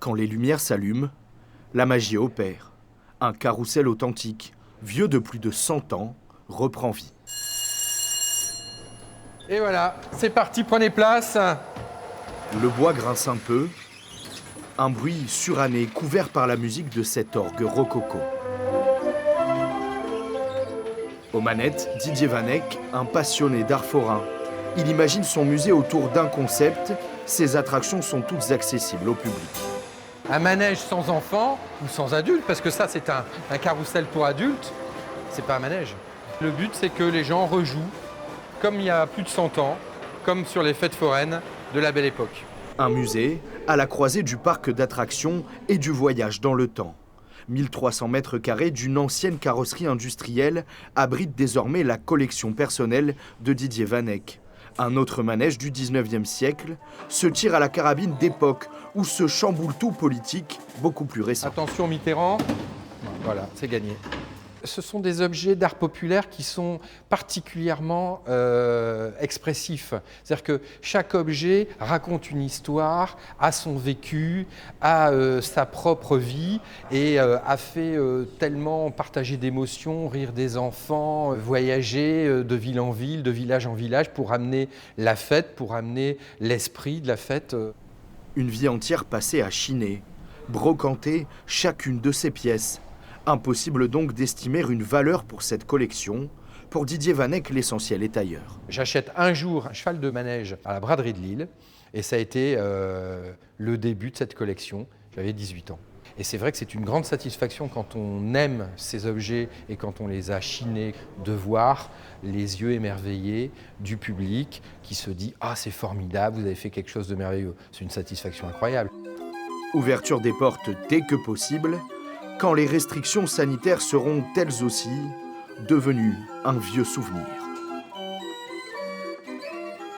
Quand les lumières s'allument, la magie opère. Un carrousel authentique, vieux de plus de 100 ans, reprend vie. Et voilà, c'est parti, prenez place. Le bois grince un peu, un bruit suranné couvert par la musique de cet orgue rococo. Aux manettes, Didier Van Eyck, un passionné d'art forain. Il imagine son musée autour d'un concept. Ses attractions sont toutes accessibles au public. Un manège sans enfants ou sans adultes, parce que ça c'est un carrousel pour adultes, c'est pas un manège. Le but c'est que les gens rejouent, comme il y a plus de 100 ans, comme sur les fêtes foraines de la belle époque. Un musée à la croisée du parc d'attractions et du voyage dans le temps. 1300 mètres carrés d'une ancienne carrosserie industrielle abrite désormais la collection personnelle de Didier Van Eyck. Un autre manège du 19e siècle se tire à la carabine d'époque où se chamboule tout politique beaucoup plus récent. Attention Mitterrand, voilà, c'est gagné. Ce sont des objets d'art populaire qui sont particulièrement expressifs. C'est-à-dire que chaque objet raconte une histoire, a son vécu, a sa propre vie et a fait tellement partager d'émotions, rire des enfants, voyager de ville en ville, de village en village pour amener la fête, pour amener l'esprit de la fête. Une vie entière passée à chiner, brocanter chacune de ces pièces. Impossible donc d'estimer une valeur pour cette collection. Pour Didier Van Eyck, l'essentiel est ailleurs. J'achète un jour un cheval de manège à la braderie de Lille et ça a été le début de cette collection. J'avais 18 ans. Et c'est vrai que c'est une grande satisfaction quand on aime ces objets et quand on les a chinés, de voir les yeux émerveillés du public qui se dit « Ah, c'est formidable, vous avez fait quelque chose de merveilleux ». C'est une satisfaction incroyable. Ouverture des portes dès que possible, quand les restrictions sanitaires seront elles aussi devenues un vieux souvenir.